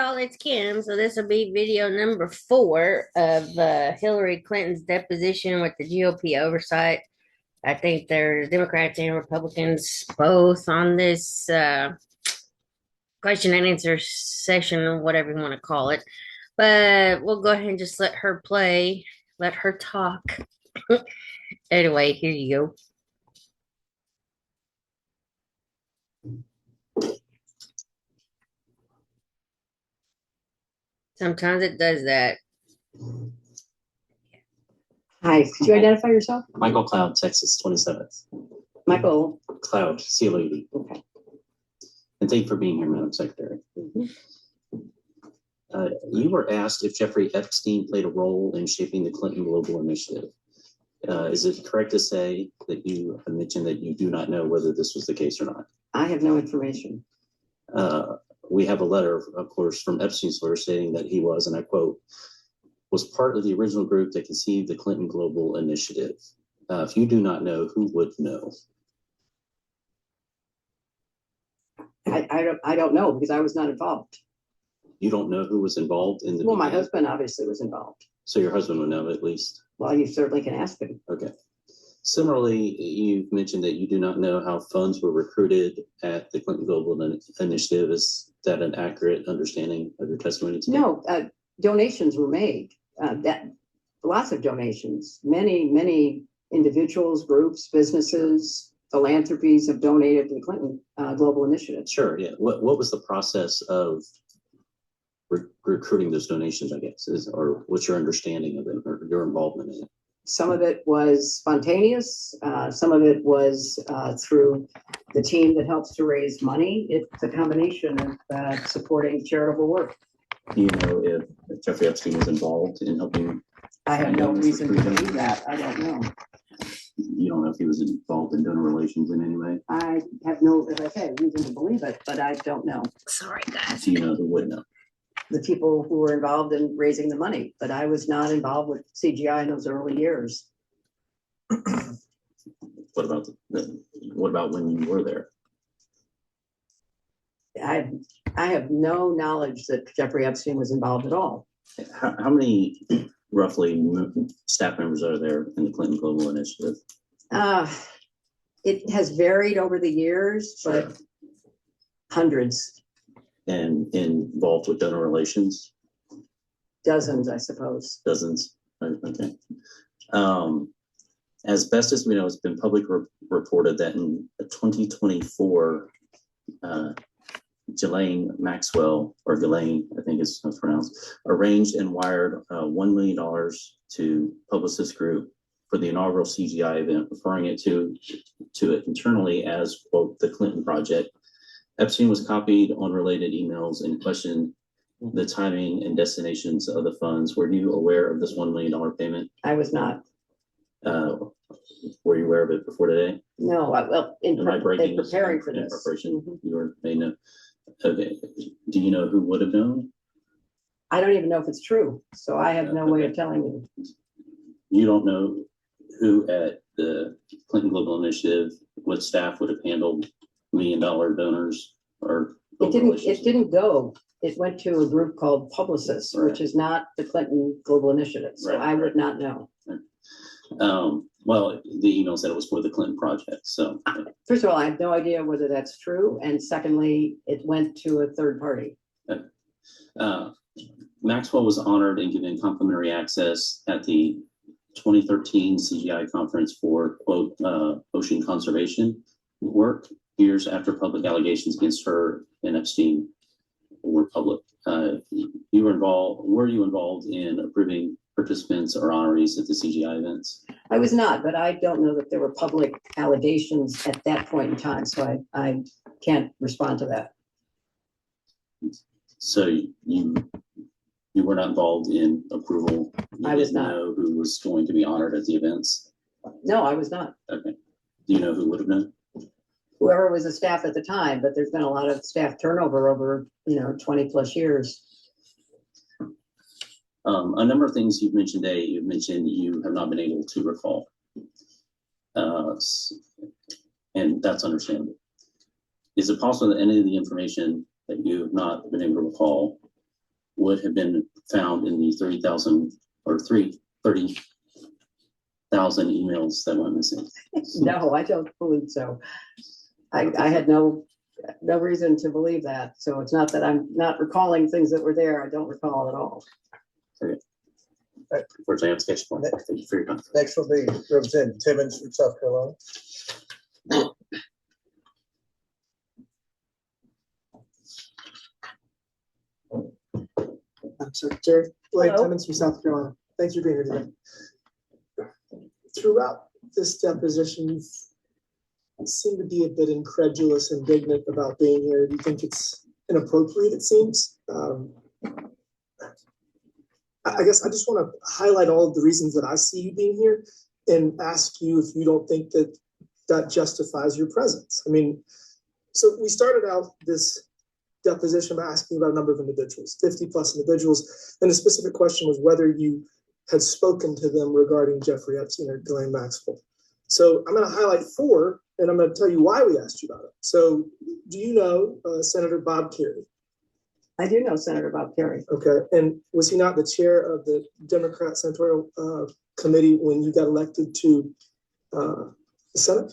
y'all, it's Kim. So this will be video number 4 of Hillary Clinton's deposition with the GOP oversight. I think there's Democrats and Republicans both on this question and answer session, or whatever you want to call it. But we'll go ahead and just let her play, let her talk. Anyway, here you go. Sometimes it does that. Hi, could you identify yourself? Michael Cloud, Texas 27th. Michael Cloud, CLAD. Okay. And thank you for being here, Madam Secretary. You were asked if Jeffrey Epstein played a role in shaping the Clinton Global Initiative. Is it correct to say that you mentioned that you do not know whether this was the case or not? I have no information. We have a letter, of course, from Epstein's lawyer stating that he was, and I quote, was part of the original group that conceived the Clinton Global Initiative. If you do not know, who would know? I don't know because I was not involved. You don't know who was involved in the Well, my husband obviously was involved. So your husband would know at least? Well, you certainly can ask him. Okay. Similarly, you've mentioned that you do not know how funds were recruited at the Clinton Global Initiative. Is that an accurate understanding of your testimony today? No, donations were made. Lots of donations. Many individuals, groups, businesses, philanthropies have donated to the Clinton Global Initiative. Sure, yeah. What was the process of recruiting those donations, I guess, or what's your understanding of it or your involvement in it? Some of it was spontaneous. Some of it was through the team that helps to raise money. It's a combination of supporting charitable work. Do you know if Jeffrey Epstein was involved in helping? I have no reason to believe that. I don't know. You don't know if he was involved in donor relations in any way? I have no, as I say, reason to believe it, but I don't know. Sorry, guys. Do you know who would know? The people who were involved in raising the money, but I was not involved with CGI in those early years. What about when you were there? I have no knowledge that Jeffrey Epstein was involved at all. How many roughly staff members are there in the Clinton Global Initiative? It has varied over the years, but hundreds. And involved with donor relations? Dozens, I suppose. Dozens. Okay. As best as we know, it's been publicly reported that in 2024, Ghislaine Maxwell, or Ghislaine, I think it's pronounced, arranged and wired $1 million to Publicist Group for the inaugural CGI event, referring it to it internally as, quote, the Clinton Project. Epstein was copied on related emails and questioned the timing and destinations of the funds. Were you aware of this $1 million payment? I was not. Were you aware of it before today? No, in preparing for this. Preparation, you were made know. Okay. Do you know who would have known? I don't even know if it's true, so I have no way of telling you. You don't know who at the Clinton Global Initiative, what staff would have handled $1 million donors or it didn't go. It went to a group called Publicists, right, which is not the Clinton Global Initiative. So right, I would not know. Right. Well, the email said it was for the Clinton Project. So first of all, I have no idea whether that's true. And secondly, it went to a third party. Maxwell was honored and given complimentary access at the 2013 CGI conference for, quote, ocean conservation work, years after public allegations against her and Epstein were public. Were you involved in approving participants or honorees at the CGI events? I was not, but I don't know that there were public allegations at that point in time, so I can't respond to that. So you were not involved in approval? I was not. Know who was going to be honored at the events? No, I was not. Okay. Do you know who would have known? Whoever was the staff at the time, but there's been a lot of staff turnover over 20 plus years. A number of things you've mentioned today. You've mentioned you have not been able to recall, and that's understandable. Is it possible that any of the information that you have not been able to recall would have been found in the 30,000 or 30,000 emails that went missing. No, I don't believe so. I had no reason to believe that. So it's not that I'm not recalling things that were there. I don't recall at all. Unfortunately, I have to catch one. Thank you for your time. Next will be Representative Timmons from South Carolina. I'm Secretary Blake Hello. Timmons from South Carolina. Thanks for being here today. Throughout this deposition, you seem to be a bit incredulous and indignant about being here. Do you think it's inappropriate, it seems? I guess I just want to highlight all of the reasons that I see you being here and ask you if you don't think that that justifies your presence. I mean, so we started out this deposition by asking about a number of individuals, 50 plus individuals, and the specific question was whether you had spoken to them regarding Jeffrey Epstein or Ghislaine Maxwell. So I'm going to highlight 4, and I'm going to tell you why we asked you about it. So do you know Senator Bob Kerrey? I do know Senator Bob Kerrey. Okay, and was he not the chair of the Democrat Senatorial Committee when you got elected to the Senate?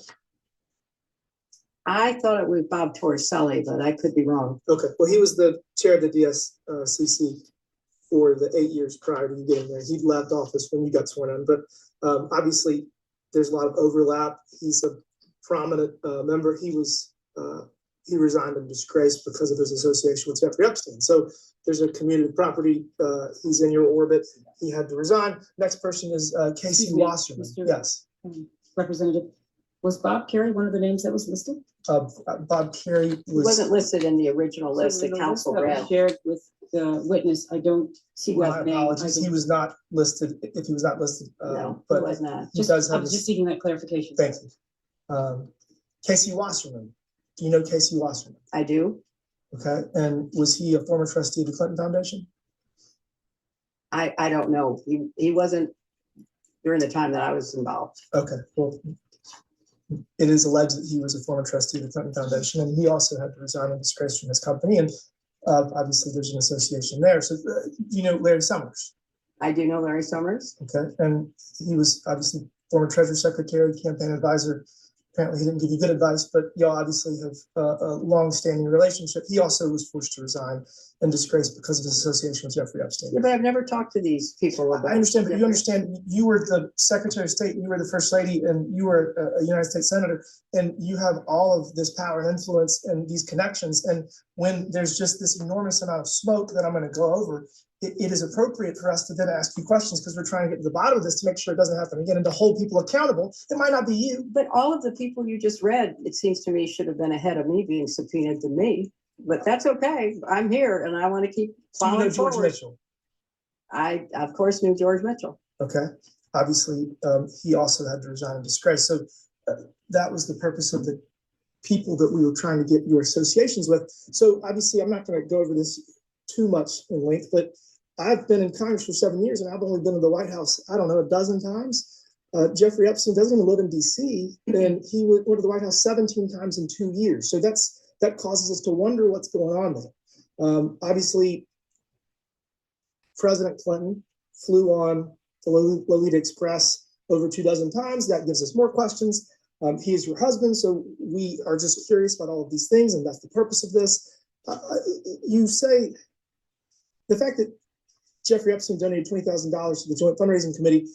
I thought it was Bob Torricelli, but I could be wrong. Okay, well, he was the chair of the DSCC for the 8 years prior to you getting there. He'd left office when you got sworn in, but obviously there's a lot of overlap. He's a prominent member. He resigned in disgrace because of his association with Jeffrey Epstein. So there's a community property. He's in your orbit. He had to resign. Next person is Casey Excuse me, Wasserman. Mr. Yes. Representative, was Bob Kerrey one of the names that was listed? Bob Kerrey He wasn't listed in the original list So that the council list that was read. Shared with the witness, I don't see My that name. apologies. He was not listed. If he was not listed, No, he but was not. he does I have was his. just seeking that clarification. Thank you. Casey Wasserman. Do you know Casey Wasserman? I do. Okay. And was he a former trustee of the Clinton Foundation? I don't know. He wasn't during the time that I was involved. Okay. Well, it is alleged that he was a former trustee of the Clinton Foundation, and he also had to resign in disgrace from his company. And obviously, there's an association there. So, you know Larry Summers. I do know Larry Summers. Okay. And he was obviously former Treasury Secretary, campaign advisor. Apparently, he didn't give you good advice, but y'all obviously have a long-standing relationship. He also was forced to resign in disgrace because of his association with Jeffrey Epstein. Yeah, but I've never talked to these people about. I understand, but you understand, you were the Secretary of State, you were the First Lady, and you were a United States Senator, and you have all of this power and influence and these connections. And when there's just this enormous amount of smoke that I'm going to go over, it is appropriate for us to then ask you questions because we're trying to get to the bottom of this to make sure it doesn't happen again and to hold people accountable. It might not be you. But all of the people you just read, it seems to me, should have been ahead of me being subpoenaed to me. But that's okay. I'm here and I want to keep Do you know following George forward. Mitchell? I, of course, knew George Mitchell. Okay. Obviously, he also had to resign in disgrace. So that was the purpose of the people that we were trying to get your associations with. So obviously, I'm not going to go over this too much in length, but I've been in Congress for 7 years and I've only been in the White House, I don't know, a dozen times. Jeffrey Epstein doesn't even live in DC, and he went to the White House 17 times in 2 years. So that causes us to wonder what's going on there. Obviously, President Clinton flew on the Lolita Express over 24 times. That gives us more questions. He is your husband, so we are just curious about all of these things, and that's the purpose of this. You say the fact that Jeffrey Epstein donated $20,000 to the Joint Fundraising Committee,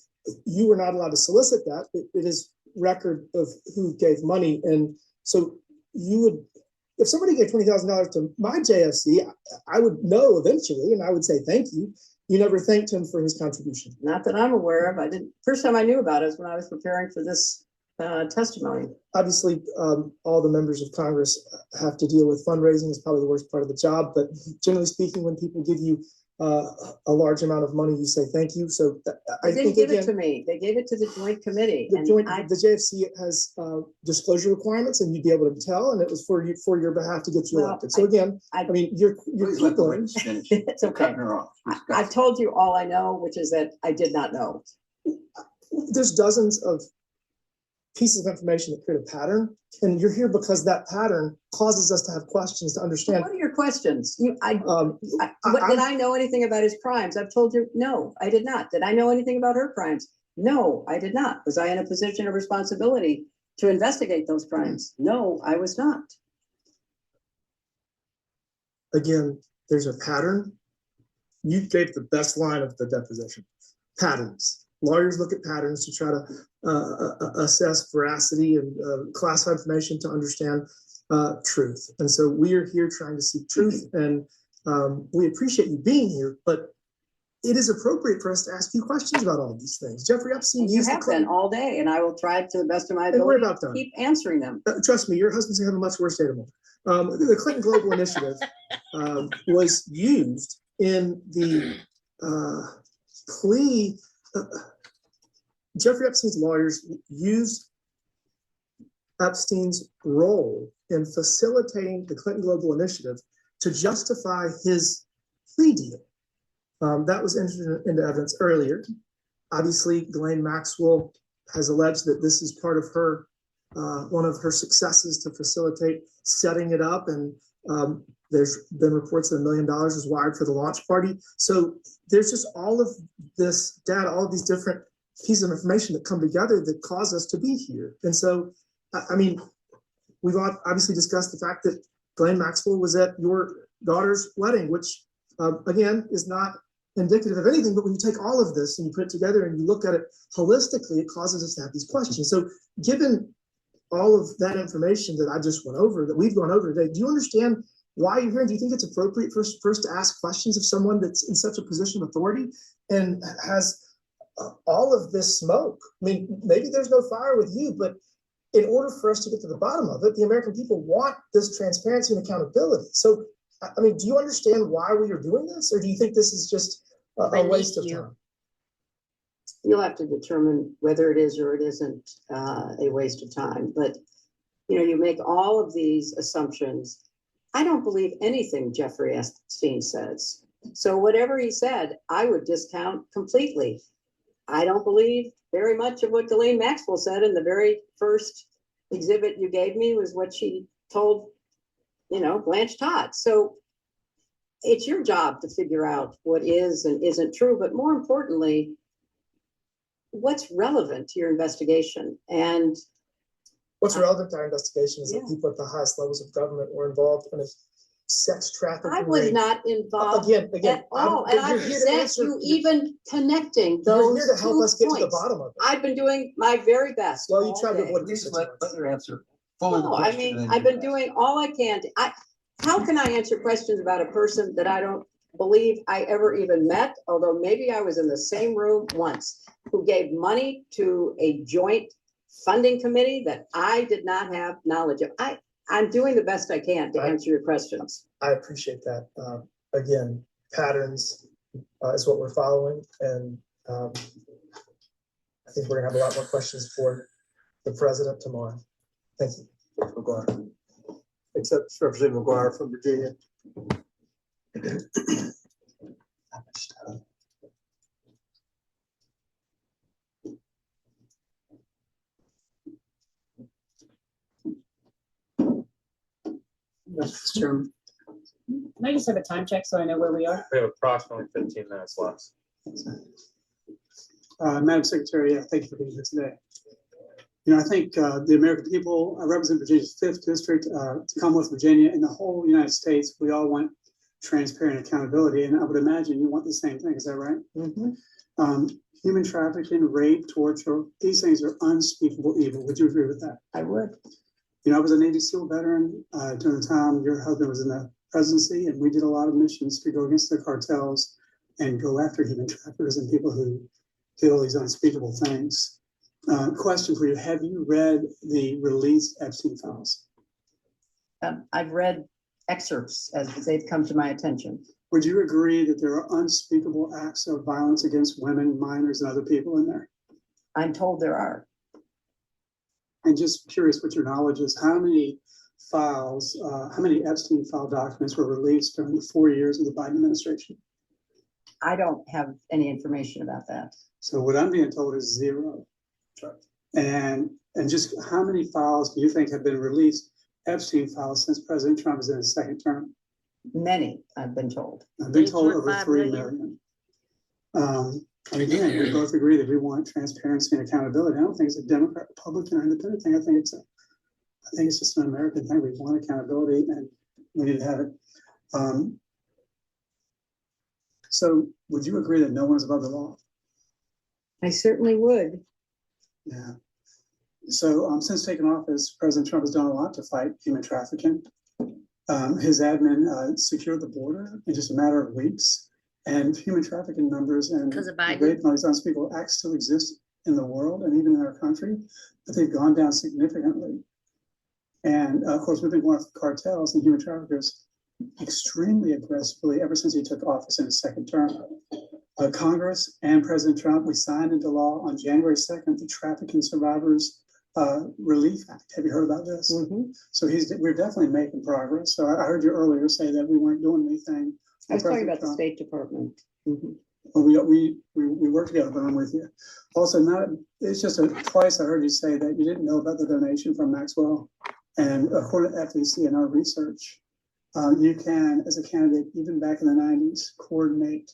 you were not allowed to solicit that. It is record of who gave money. And so you would, if somebody gave $20,000 to my JFC, I would know eventually, and I would say, thank you. You never thanked him for his contribution. Not that I'm aware of. I didn't. First time I knew about it was when I was preparing for this testimony. Obviously, all the members of Congress have to deal with fundraising. It's probably the worst part of the job. But generally speaking, when people give you a large amount of money, you say thank you. So They didn't give it to me. They gave it to the Joint Committee. The JFC has disclosure requirements, and you'd be able to tell, and it was for your behalf to get you Well, elected. So again, I mean, you're Please let the people. witness finish. It's You're okay. cutting her off. I've told you all I know, which is that I did not know. There's dozens of pieces of information that create a pattern. And you're here because that pattern causes us to have questions to understand. What are your questions? Did I'm- I know anything about his crimes? I've told you, no, I did not. Did I know anything about her crimes? No, I did not. Was I in a position of responsibility to investigate those crimes? No, I was not. Again, there's a pattern. You gave the best line of the deposition. Patterns. Lawyers look at patterns to try to assess veracity and classify information to understand truth. And so we are here trying to seek truth, and we appreciate you being here, but it is appropriate for us to ask you questions about all these things. Jeffrey Epstein You used have been all day, and I will try to the best of my And we're ability about to done. keep answering them. Trust me, your husband's gonna have a much worse day tomorrow. The Clinton Global Initiative was used in the plea. Jeffrey Epstein's lawyers used Epstein's role in facilitating the Clinton Global Initiative to justify his plea deal. That was entered into evidence earlier. Obviously, Ghislaine Maxwell has alleged that this is part of her, one of her successes to facilitate setting it up. And there's been reports that $1 million was wired for the launch party. So there's just all of this data, all of these different pieces of information that come together that cause us to be here. And so, I mean, we've obviously discussed the fact that Ghislaine Maxwell was at your daughter's wedding, which again is not indicative of anything, but when you take all of this and you put it together and you look at it holistically, it causes us to have these questions. So given all of that information that I just went over, that we've gone over today, do you understand why you're here? Do you think it's appropriate for us to ask questions of someone that's in such a position of authority and has all of this smoke? I mean, maybe there's no fire with you, but in order for us to get to the bottom of it, the American people want this transparency and accountability. So, I mean, do you understand why we are doing this, or do you think this is just a waste of time? You'll have to determine whether it is or it isn't a waste of time. But, you know, you make all of these assumptions. I don't believe anything Jeffrey Epstein says. So whatever he said, I would discount completely. I don't believe very much of what Ghislaine Maxwell said in the very first exhibit you gave me was what she told, you know, Blanche Todd. So it's your job to figure out what is and isn't true, but more importantly, what's relevant to your investigation. And what's relevant to our investigation is Yeah. that people at the highest levels of government were involved in a sex trafficking. I was ring. not involved Again, at all, and I you're here to resent answer- you even connecting You're those here to help two us get to the points. bottom of it. I've been doing my very best. Well, you all tried to day. avoid Please research. let her answer fully the No, I question. mean, and then I've you been ask. doing all I can. How can I answer questions about a person that I don't believe I ever even met, although maybe I was in the same room once, who gave money to a joint funding committee that I did not have knowledge of. I'm doing the best I can to answer your questions. I appreciate that. Again, patterns is what we're following, and I think we're gonna have a lot more questions for the president tomorrow. Thank you. McGuire. Except Representative McGuire from Virginia. Mr. Chairman. Can I just have a time check so I know where we are? We have approximately 15 minutes left. Madam Secretary, thank you for being here today. You know, I think the American people, I represent Virginia's 5th district, Commonwealth Virginia, and the whole United States. We all want transparent accountability, and I would imagine you want the same thing. Is that right? Mm-hmm. Human trafficking, rape, torture, these things are unspeakable evil. Would you agree with that? I would. You know, I was a Navy SEAL veteran during the time your husband was in the presidency, and we did a lot of missions to go against the cartels and go after human traffickers and people who did all these unspeakable things. Question for you: have you read the released Epstein files? I've read excerpts as they've come to my attention. Would you agree that there are unspeakable acts of violence against women, minors, and other people in there? I'm told there are. And just curious what your knowledge is, how many files, how many Epstein file documents were released during the 4 years of the Biden administration? I don't have any information about that. So what I'm being told is 0. And just how many files do you think have been released, Epstein files, since President Trump is in his second term? Many, I've been told. I've been told over 3.5 3 million. million. And again, we both agree that we want transparency and accountability. I don't think it's a Democrat, Republican, or independent thing. I think it's just an American thing. We want accountability, and we need to have it. So, would you agree that no one is above the law? I certainly would. Yeah. So, since taking office, President Trump has done a lot to fight human trafficking. His admin secured the border in just a matter of weeks, and human trafficking numbers and Because of Biden. rape and all these unspeakable acts still exist in the world and even in our country, but they've gone down significantly. And of course, we've been going after cartels and human traffickers extremely aggressively ever since he took office in his second term. Congress and President Trump, we signed into law on January 2nd the Trafficking Survivors Relief Act. Have you heard about this? Mhm. So we're definitely making progress. So I heard you earlier say that we weren't doing anything. I was talking about the Trump. State Department. Mhm. Well, we work together, but I'm with you. Also, it's just twice I heard you say that you didn't know about the donation from Maxwell. And according to FEC and our research, you can, as a candidate, even back in the 90s, coordinate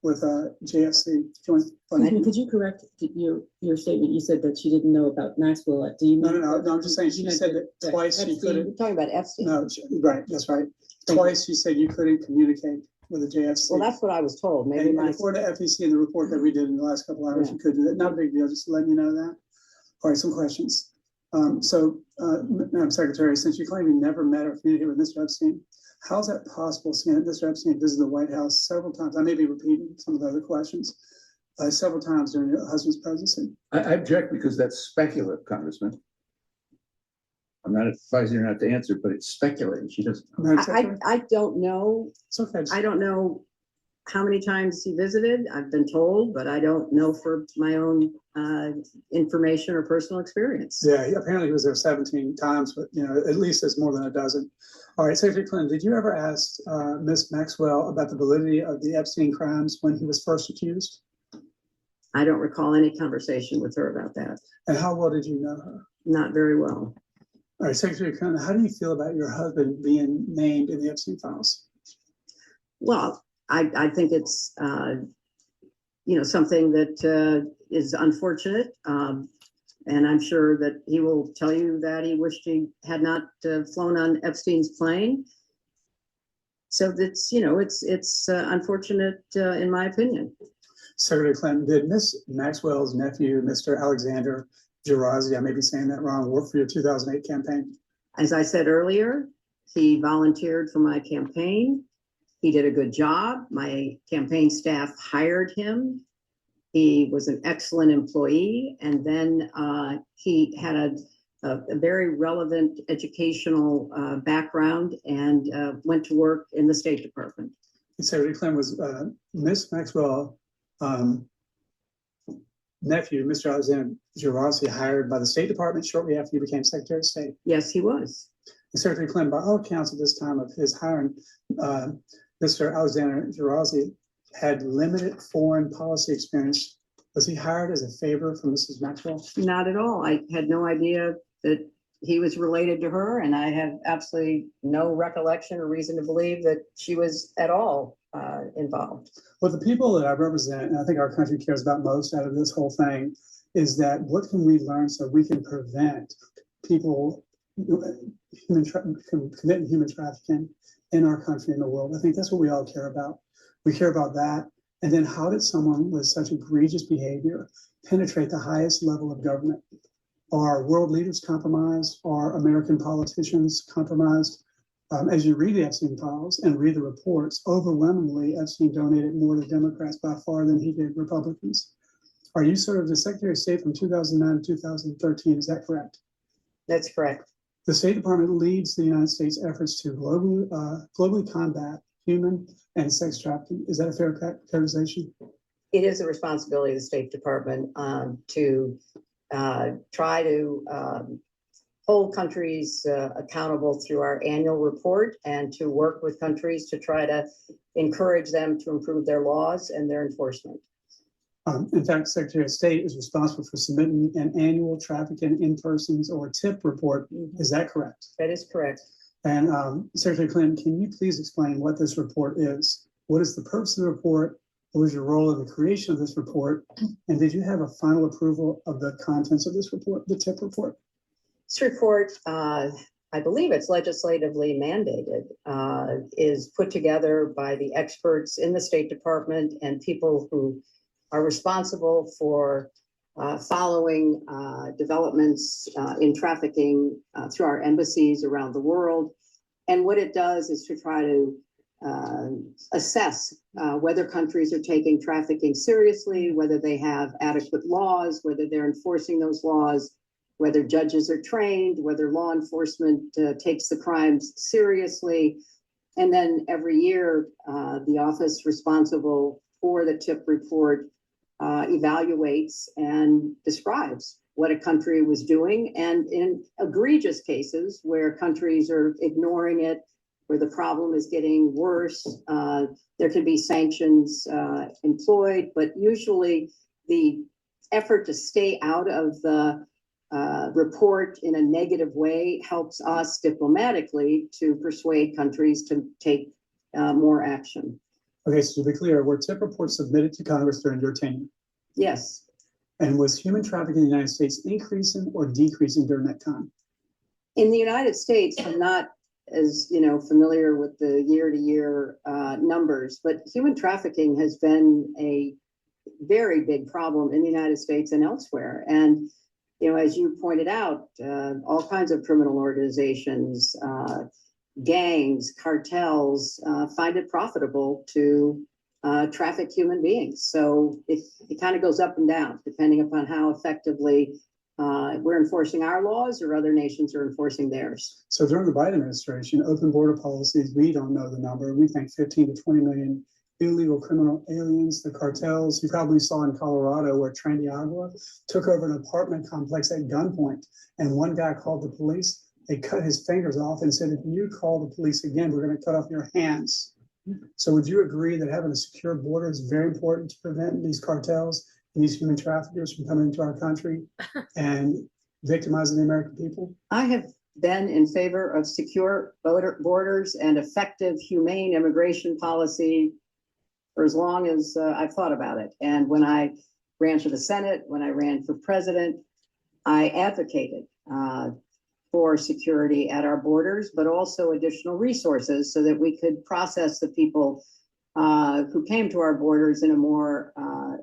with JFC. Could you correct your statement? You said that you didn't know about Maxwell. Do you? No, I'm just saying, she said that twice she We're couldn't, talking about Epstein. no, right, that's right. Twice she said you couldn't communicate with the JFC. Well, that's what I was told. Maybe And my, according to FEC in the report that we did in the last couple hours, Yeah. you could do that. Not a big deal, just to let you know that. All right, some questions. Madam Secretary, since you claim you never met or communicated with Mr. Epstein, how is that possible, seeing that Mr. Epstein visited the White House several times? I may be repeating some of the other questions, several times during your husband's presidency. I object because that's speculative, Congressman. I'm not advising her not to answer, but it's speculating. She doesn't know. Madam Secretary? I don't know. It's okay. I don't know how many times he visited. I've been told, but I don't know for my own information or personal experience. Yeah, apparently he was there 17 times, but at least it's more than a dozen. All right, Secretary Clinton, did you ever ask Ms. Maxwell about the validity of the Epstein crimes when he was first accused? I don't recall any conversation with her about that. And how well did you know her? Not very well. All right, Secretary Clinton, how do you feel about your husband being named in the Epstein files? Well, I think it's something that is unfortunate, and I'm sure that he will tell you that he wished he had not flown on Epstein's plane. So that's it's unfortunate in my opinion. Secretary Clinton, did Ms. Maxwell's nephew, Mr. Alexander Gerazi, I may be saying that wrong, work for your 2008 campaign? As I said earlier, he volunteered for my campaign. He did a good job. My campaign staff hired him. He was an excellent employee. And then he had a very relevant educational background and went to work in the State Department. Secretary Clinton, was Ms. Maxwell nephew, Mr. Alexander Gerazi, hired by the State Department shortly after he became Secretary of State? Yes, he was. Secretary Clinton, by all accounts at this time of his hiring, Mr. Alexander Gerazi had limited foreign policy experience. Was he hired as a favor from Mrs. Maxwell? Not at all. I had no idea that he was related to her, and I have absolutely no recollection or reason to believe that she was at all involved. Well, the people that I represent, and I think our country cares about most out of this whole thing, is that what can we learn so we can prevent people committing human trafficking in our country and the world? I think that's what we all care about. We care about that. And then how did someone with such egregious behavior penetrate the highest level of government? Are world leaders compromised? Are American politicians compromised? As you read the Epstein files and read the reports, overwhelmingly Epstein donated more to Democrats by far than he did Republicans. Are you served as Secretary of State from 2009 to 2013? Is that correct? That's correct. The State Department leads the United States efforts to globally combat human and sex trafficking. Is that a fair characterization? It is the responsibility of the State Department to try to hold countries accountable through our annual report and to work with countries to try to encourage them to improve their laws and their enforcement. In fact, Secretary of State is responsible for submitting an annual trafficking in persons or tip report. Is that correct? That is correct. And Secretary Clinton, can you please explain what this report is? What is the purpose of the report? What was your role in the creation of this report? And did you have a final approval of the contents of this report, the tip report? This report, I believe it's legislatively mandated, is put together by the experts in the State Department and people who are responsible for following developments in trafficking through our embassies around the world. And what it does is to try to assess whether countries are taking trafficking seriously, whether they have adequate laws, whether they're enforcing those laws, whether judges are trained, whether law enforcement takes the crimes seriously. And then every year, the office responsible for the tip report evaluates and describes what a country was doing. And in egregious cases where countries are ignoring it, where the problem is getting worse, there can be sanctions employed, but usually the effort to stay out of the report in a negative way helps us diplomatically to persuade countries to take more action. Okay, so to be clear, were tip reports submitted to Congress during your tenure? Yes. And was human trafficking in the United States increasing or decreasing during that time? In the United States, I'm not as familiar with the year-to-year numbers, but human trafficking has been a very big problem in the United States and elsewhere. And as you pointed out, all kinds of criminal organizations, gangs, cartels find it profitable to traffic human beings. So it kind of goes up and down depending upon how effectively we're enforcing our laws or other nations are enforcing theirs. So during the Biden administration, open border policies, we don't know the number. We think 15 to 20 million illegal criminal aliens, the cartels. You probably saw in Colorado where Trendy Agua took over an apartment complex at gunpoint. And one guy called the police. They cut his fingers off and said, if you call the police again, we're going to cut off your hands. So would you agree that having a secure border is very important to prevent these cartels and these human traffickers from coming into our country and victimizing the American people? I have been in favor of secure borders and effective, humane immigration policy for as long as I've thought about it. And when I ran for the Senate, when I ran for president, I advocated for security at our borders, but also additional resources so that we could process the people who came to our borders in a more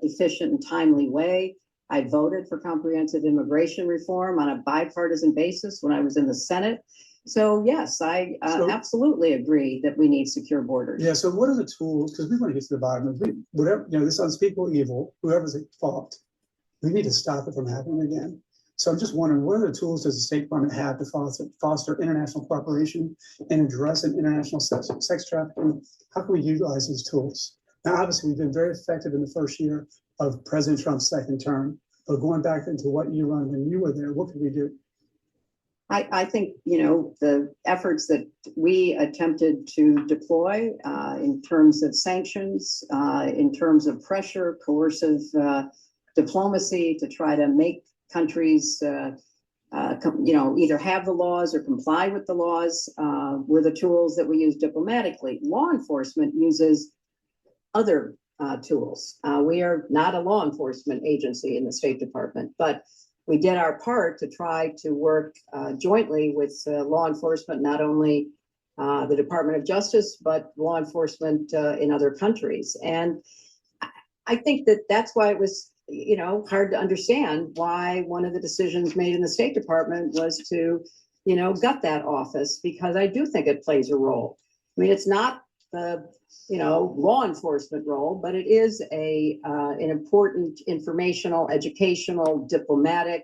efficient and timely way. I voted for comprehensive immigration reform on a bipartisan basis when I was in the Senate. So yes, I absolutely agree that we need secure borders. Yeah, so what are the tools, because we want to get to the bottom of it, whatever, this unspeakable evil, whoever's at fault, we need to stop it from happening again. So I'm just wondering, what are the tools does the State Department have to foster international cooperation and address an international sex trafficking? How can we utilize these tools? Now, obviously, we've been very effective in the first year of President Trump's second term, but going back into what you run when you were there, what could we do? I think, the efforts that we attempted to deploy in terms of sanctions, in terms of pressure, coercive diplomacy to try to make countries, either have the laws or comply with the laws, were the tools that we use diplomatically. Law enforcement uses other tools. We are not a law enforcement agency in the State Department, but we did our part to try to work jointly with law enforcement, not only the Department of Justice, but law enforcement in other countries. And I think that that's why it was hard to understand why one of the decisions made in the State Department was to, gut that office, because I do think it plays a role. I mean, it's not the, law enforcement role, but it is an important informational, educational, diplomatic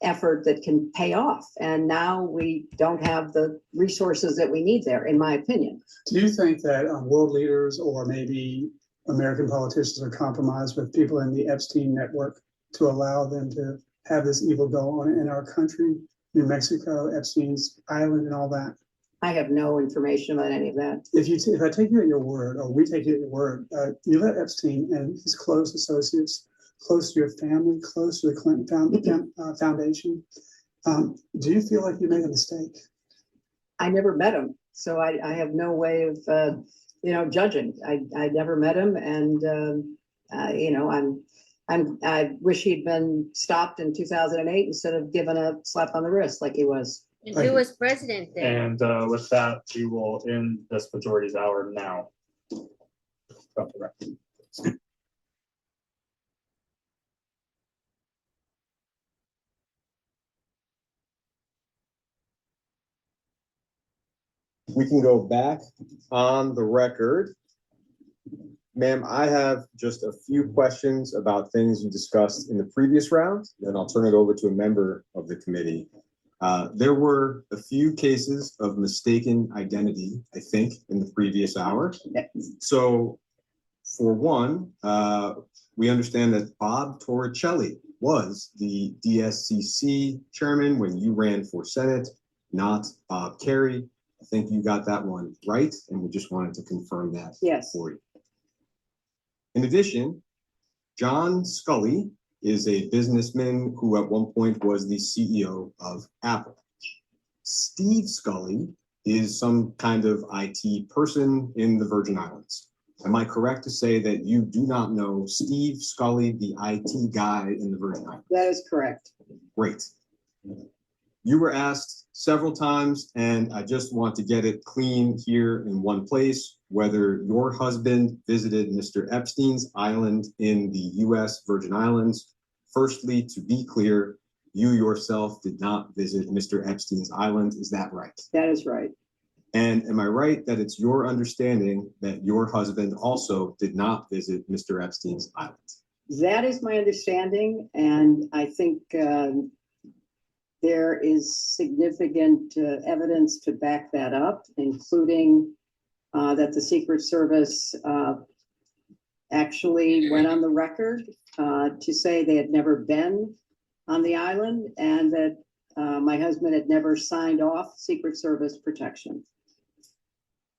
effort that can pay off. And now we don't have the resources that we need there, in my opinion. Do you think that world leaders or maybe American politicians are compromised with people in the Epstein network to allow them to have this evil go on in our country, New Mexico, Epstein's Island, and all that? I have no information about any of that. If I take you at your word, or we take you at your word, you let Epstein and his close associates, close to your family, close to the Clinton Foundation. Do you feel like you made a mistake? I never met him, so I have no way of, judging. I never met him, and, I wish he'd been stopped in 2008 instead of given a slap on the wrist like he was. And who was president then? And with that, we will end this majority's hour now. We can go back on the record. Ma'am, I have just a few questions about things you discussed in the previous round, then I'll turn it over to a member of the committee. There were a few cases of mistaken identity, I think, in the previous hour. So for one, we understand that Bob Torricelli was the DSCC chairman when you ran for Senate, not Bob Kerry. I think you got that one right, and we just wanted to confirm that for you. In addition, John Scully is a businessman who at one point was the CEO of Apple. Steve Scully is some kind of IT person in the Virgin Islands. Am I correct to say that you do not know Steve Scully, the IT guy in the Virgin Islands? That is correct. Great. You were asked several times, and I just want to get it clean here in one place, whether your husband visited Mr. Epstein's island in the U.S. Virgin Islands. Firstly, to be clear, you yourself did not visit Mr. Epstein's island. Is that right? That is right. And am I right that it's your understanding that your husband also did not visit Mr. Epstein's island? That is my understanding, and I think there is significant evidence to back that up, including that the Secret Service actually went on the record to say they had never been on the island and that my husband had never signed off Secret Service protection.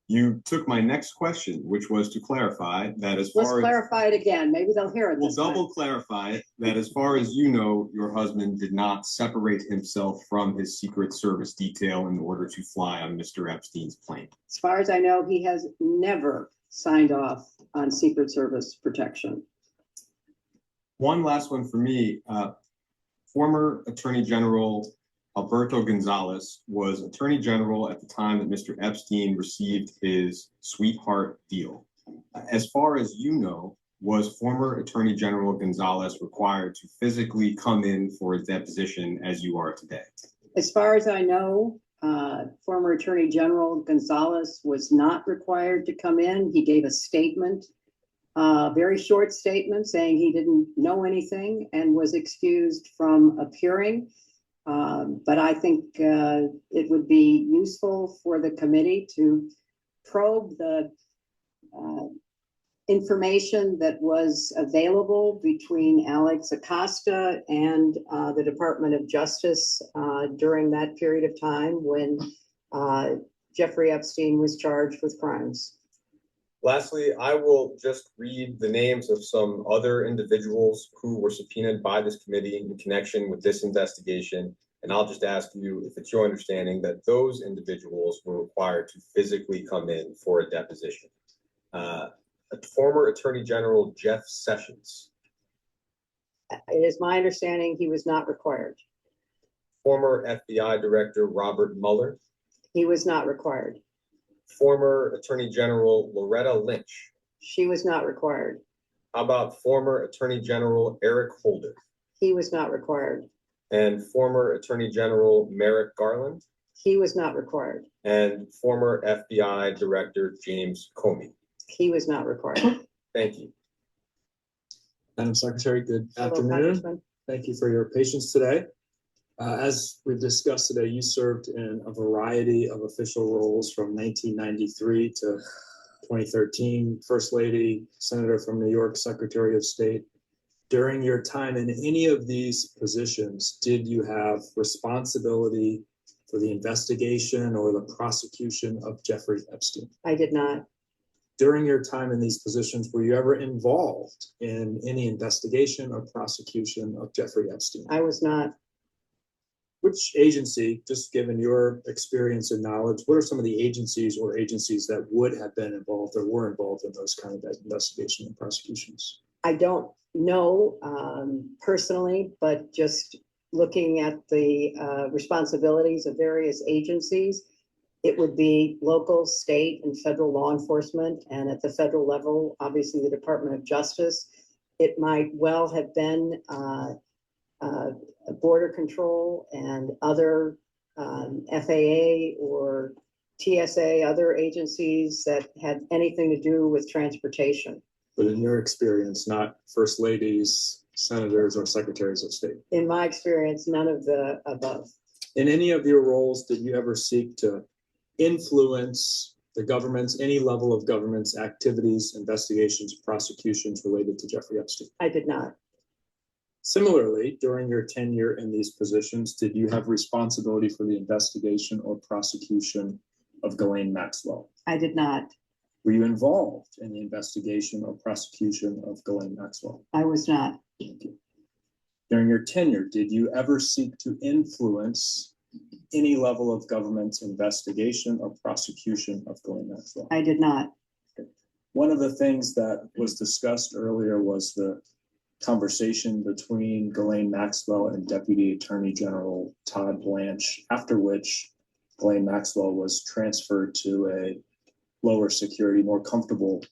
You took my next question, which was to clarify that as Let's far as— clarify it again. Maybe they'll hear it We'll this time. double clarify it, that as far as you know, your husband did not separate himself from his Secret Service detail in order to fly on Mr. Epstein's plane. As far as I know, he has never signed off on Secret Service protection. One last one for me. Former Attorney General Alberto Gonzalez was Attorney General at the time that Mr. Epstein received his sweetheart deal. As far as you know, was former Attorney General Gonzalez required to physically come in for a deposition as you are today? As far as I know, former Attorney General Gonzalez was not required to come in. He gave a statement, a very short statement saying he didn't know anything and was excused from appearing. But I think it would be useful for the committee to probe the information that was available between Alex Acosta and the Department of Justice during that period of time when Jeffrey Epstein was charged with crimes. Lastly, I will just read the names of some other individuals who were subpoenaed by this committee in connection with this investigation. And I'll just ask you if it's your understanding that those individuals were required to physically come in for a deposition. Former Attorney General Jeff Sessions. It is my understanding he was not required. Former FBI Director Robert Mueller. He was not required. Former Attorney General Loretta Lynch. She was not required. How about former Attorney General Eric Holder? He was not required. And former Attorney General Merrick Garland? He was not required. And former FBI Director James Comey? He was not required. Thank you. Madam Secretary, good Hello, afternoon. Congressman. Thank you for your patience today. As we've discussed today, you served in a variety of official roles from 1993 to 2013, First Lady, Senator from New York, Secretary of State. During your time in any of these positions, did you have responsibility for the investigation or the prosecution of Jeffrey Epstein? I did not. During your time in these positions, were you ever involved in any investigation or prosecution of Jeffrey Epstein? I was not. Which agency, just given your experience and knowledge, what are some of the agencies or agencies that would have been involved or were involved in those kind of investigation and prosecutions? I don't know personally, but just looking at the responsibilities of various agencies, it would be local, state, and federal law enforcement. And at the federal level, obviously the Department of Justice. It might well have been border control and other FAA or TSA, other agencies that had anything to do with transportation. But in your experience, not first ladies, senators, or secretaries of state? In my experience, none of the above. In any of your roles, did you ever seek to influence the government's, any level of government's activities, investigations, prosecutions related to Jeffrey Epstein? I did not. Similarly, during your tenure in these positions, did you have responsibility for the investigation or prosecution of Ghislaine Maxwell? I did not. Were you involved in the investigation or prosecution of Ghislaine Maxwell? I was not. Thank you. During your tenure, did you ever seek to influence any level of government's investigation or prosecution of Ghislaine Maxwell? I did not. One of the things that was discussed earlier was the conversation between Ghislaine Maxwell and Deputy Attorney General Todd Blanche, after which Ghislaine Maxwell was transferred to a lower security, more comfortable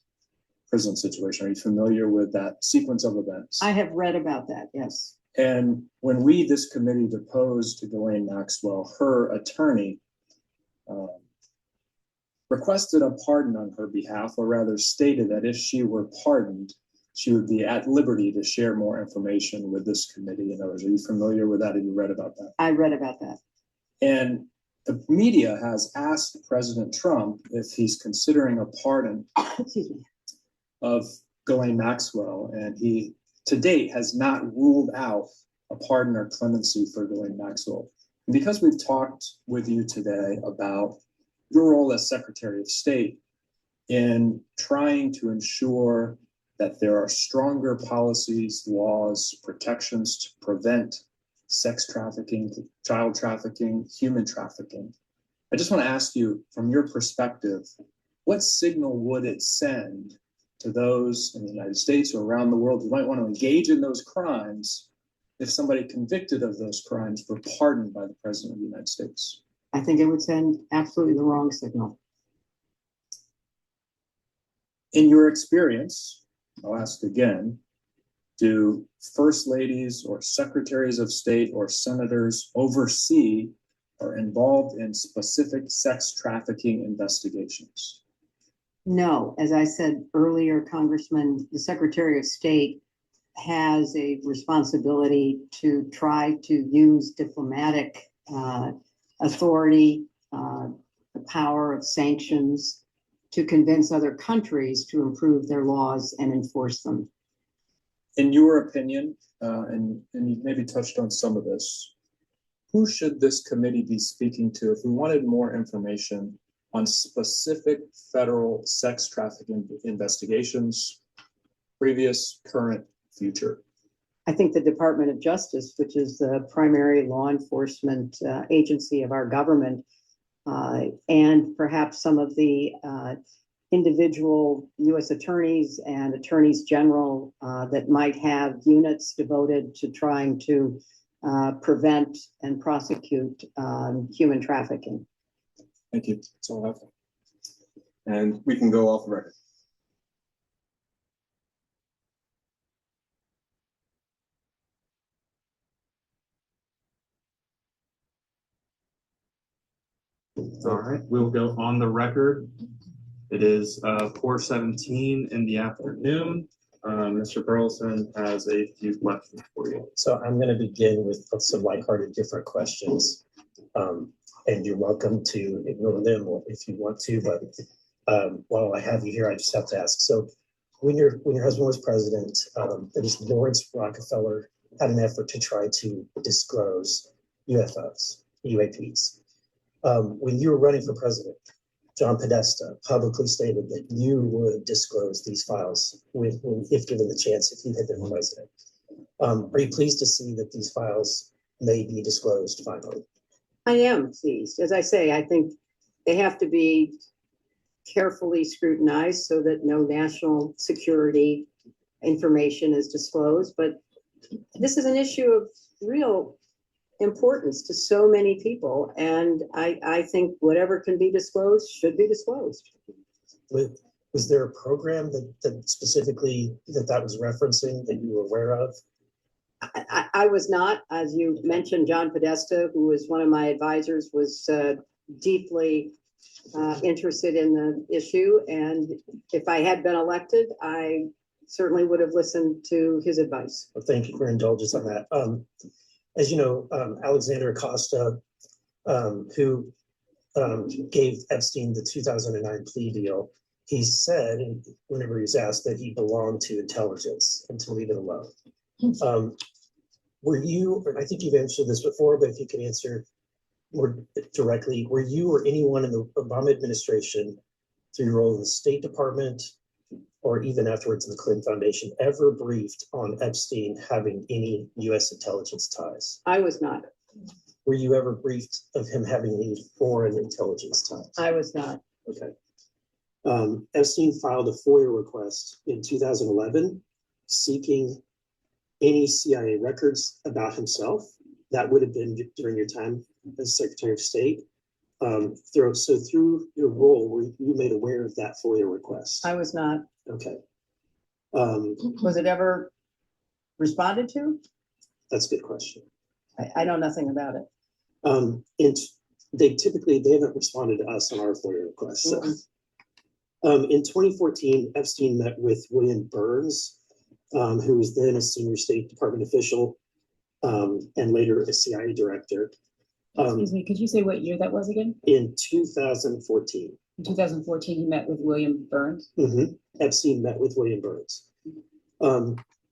prison situation. Are you familiar with that sequence of events? I have read about that, yes. And when this committee deposed to Ghislaine Maxwell, her attorney requested a pardon on her behalf, or rather stated that if she were pardoned, she would be at liberty to share more information with this committee and others. Are you familiar with that? Have you read about that? I read about that. And the media has asked President Trump if he's considering a pardon of Ghislaine Maxwell, and he, to date, has not ruled out a pardon or clemency for Ghislaine Maxwell. And because we've talked with you today about your role as Secretary of State in trying to ensure that there are stronger policies, laws, protections to prevent sex trafficking, child trafficking, human trafficking, I just want to ask you, from your perspective, what signal would it send to those in the United States or around the world who might want to engage in those crimes if somebody convicted of those crimes were pardoned by the President of the United States? I think it would send absolutely the wrong signal. In your experience, I'll ask again, do first ladies or secretaries of state or senators oversee or involved in specific sex trafficking investigations? No, as I said earlier, Congressman, the Secretary of State has a responsibility to try to use diplomatic authority, the power of sanctions, to convince other countries to improve their laws and enforce them. In your opinion, and you maybe touched on some of this, who should this committee be speaking to if we wanted more information on specific federal sex trafficking investigations, previous, current, future? I think the Department of Justice, which is the primary law enforcement agency of our government, and perhaps some of the individual U.S. attorneys and attorneys general that might have units devoted to trying to prevent and prosecute human trafficking. Thank you. That's all I have. And we can go off the record. All right, we'll go on the record. It is 4:17 in the afternoon. Mr. Burleson has a few questions for you. So I'm going to begin with some lighthearted, different questions. And you're welcome to ignore them if you want to, but while I have you here, I just have to ask. So when your husband was president, it was Lawrence Rockefeller had an effort to try to disclose UFOs, UAPs. When you were running for president, John Podesta publicly stated that you would disclose these files if given the chance, if you had been president. Are you pleased to see that these files may be disclosed finally? I am pleased. As I say, I think they have to be carefully scrutinized so that no national security information is disclosed. But this is an issue of real importance to so many people. And I think whatever can be disclosed should be disclosed. Was there a program that specifically that was referencing that you were aware of? I was not, as you mentioned, John Podesta, who was one of my advisors, was deeply interested in the issue. And if I had been elected, I certainly would have listened to his advice. Well, thank you for indulgence on that. As you know, Alexander Acosta, who gave Epstein the 2009 plea deal, he said, whenever he was asked, that he belonged to intelligence and to leave it alone. Were you, I think you've answered this before, but if you can answer more directly, were you or anyone in the Obama administration, through your role in the State Department, or even afterwards in the Clinton Foundation, ever briefed on Epstein having any U.S. intelligence ties? I was not. Were you ever briefed of him having any foreign intelligence ties? I was not. Okay. Epstein filed a FOIA request in 2011 seeking any CIA records about himself. That would have been during your time as Secretary of State. Through your role, were you made aware of that FOIA request? I was not. Okay. Was it ever responded to? That's a good question. I know nothing about it. And they haven't responded to us on our FOIA requests. So. In 2014, Epstein met with William Burns, who was then a senior State Department official and later a CIA director. Excuse me, could you say what year that was again? In 2014. In 2014, he met with William Burns. Epstein met with William Burns.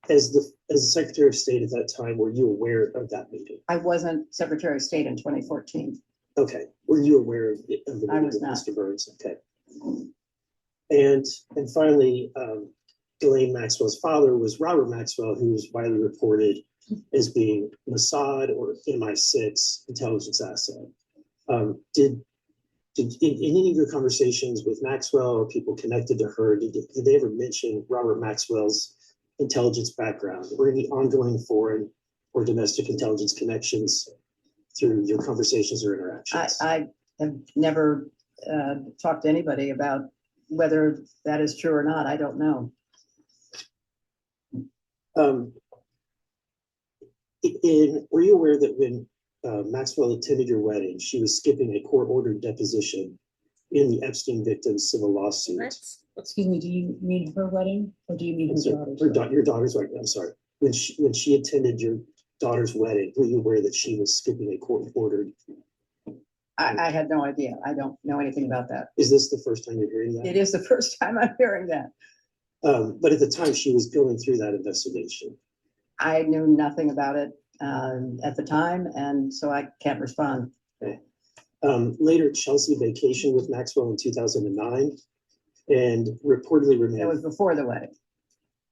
As the Secretary of State at that time, were you aware of that meeting? I wasn't Secretary of State in 2014. Okay. Were you aware of the meeting with Mr. Burns? Okay. And finally, Ghislaine Maxwell's father was Robert Maxwell, who was widely reported as being Mossad or MI6 intelligence asset. Did in any of your conversations with Maxwell or people connected to her, did they ever mention Robert Maxwell's intelligence background or any ongoing foreign or domestic intelligence connections through your conversations or interactions? I have never talked to anybody about whether that is true or not. I don't know. Were you aware that when Maxwell attended your wedding, she was skipping a court-ordered deposition in the Epstein victim's civil lawsuit? Excuse me, do you mean her wedding or do you mean her daughter's? Your daughter's wedding, I'm sorry. When she attended your daughter's wedding, were you aware that she was skipping a court-ordered? I had no idea. I don't know anything about that. Is this the first time you're hearing that? It is the first time I'm hearing that. But at the time, she was going through that investigation. I knew nothing about it at the time, and so I can't respond. Okay. Later, Chelsea vacationed with Maxwell in 2009 and reportedly remained. It was before the wedding.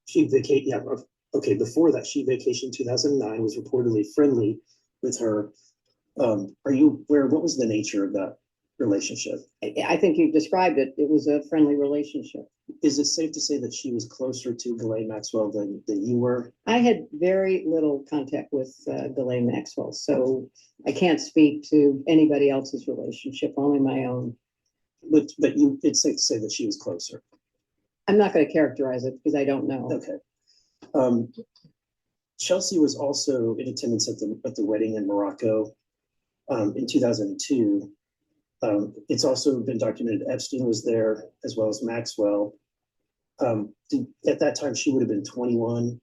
She vacated, yeah, okay, before that, she vacationed in 2009, was reportedly friendly with her. Are you aware, what was the nature of that relationship? I think you described it. It was a friendly relationship. Is it safe to say that she was closer to Ghislaine Maxwell than you were? I had very little contact with Ghislaine Maxwell, so I can't speak to anybody else's relationship, only my own. But it's safe to say that she was closer. I'm not going to characterize it because I don't know. Okay. Chelsea was also in attendance at the wedding in Morocco in 2002. It's also been documented Epstein was there as well as Maxwell. At that time, she would have been 21,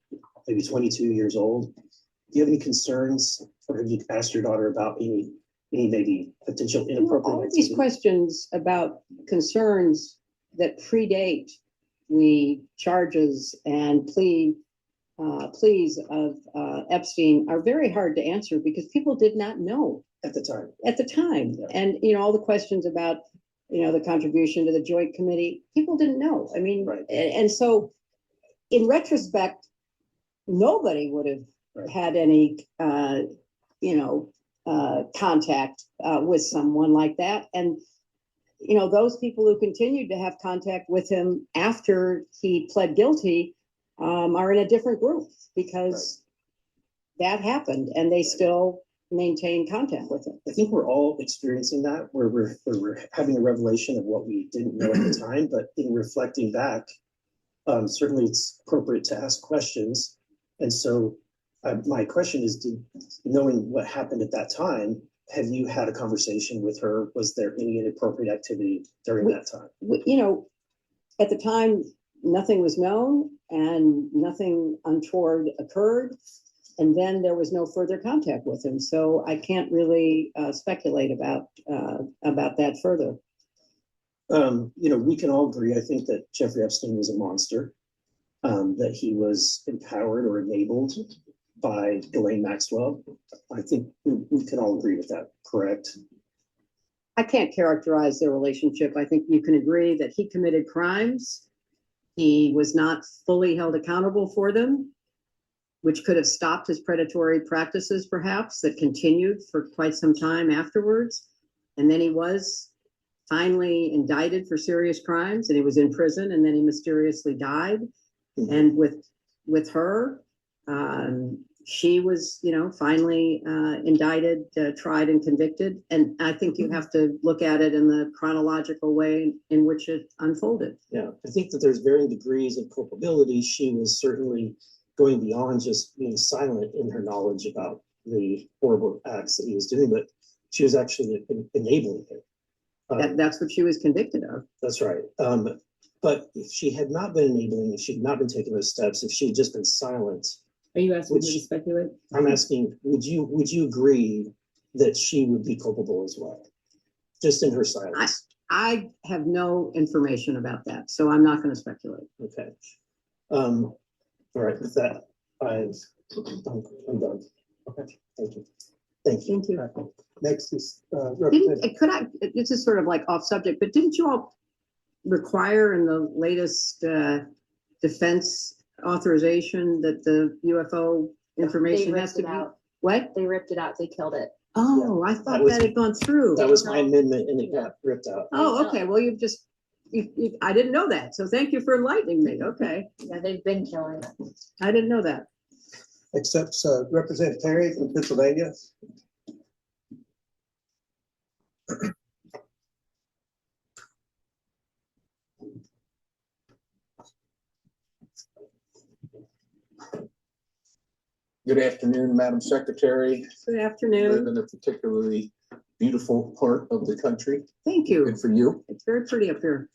maybe 22 years old. Do you have any concerns, or have you asked your daughter about any maybe potential inappropriate all these questions about concerns that predate the charges and pleas of Epstein are very hard to answer because people did not know at the time. at the time. Yeah. And, you know, all the questions about, you know, the contribution to the joint committee, people didn't know. I mean, Right. and so in retrospect, nobody would have Right. had any, you know, contact with someone like that. And, you know, those people who continued to have contact with him after he pled guilty are in a different group because that happened and they still maintain contact with him. I think we're all experiencing that, where we're having a revelation of what we didn't know at the time, but in reflecting back, certainly it's appropriate to ask questions. And so my question is, knowing what happened at that time, have you had a conversation with her? Was there any inappropriate activity during that time? You know, at the time, nothing was known and nothing untoward occurred. And then there was no further contact with him. So I can't really speculate about that further. You know, we can all agree, I think, that Jeffrey Epstein was a monster, that he was empowered or enabled by Ghislaine Maxwell. I think we can all agree with that, correct? I can't characterize their relationship. I think you can agree that he committed crimes. He was not fully held accountable for them, which could have stopped his predatory practices, perhaps, that continued for quite some time afterwards. And then he was finally indicted for serious crimes and he was in prison and then he mysteriously died. Mm-hmm. And with her, she was, you know, finally indicted, tried and convicted. And I think you have to look at it in the chronological way in which it unfolded. Yeah, I think that there's varying degrees of culpability. She was certainly going beyond just being silent in her knowledge about the horrible acts that he was doing, but she was actually enabling it. That's what she was convicted of. That's right. But if she had not been enabling, if she had not been taking those steps, if she had just been silent. Are you asking me to speculate? I'm asking, would you agree that she would be culpable as well? Just in her silence. I have no information about that, so I'm not going to speculate. Okay. All right, with that, I'm done. Okay, thank you. Thank you. Thank you. Next is This is sort of like off subject, but didn't you all require in the latest defense authorization that the UFO information has to be? Out. What? They ripped it out. They killed it. Oh, I thought that had gone through. That was my amendment and it got ripped out. Oh, okay. Well, I didn't know that. So thank you for enlightening me. Okay. Yeah, they've been killing it. I didn't know that. Accepts Representative Terry from Pennsylvania. Good afternoon, Madam Secretary. Good We afternoon. live in a particularly beautiful part of the country. Thank you. Good for you. It's very pretty up here.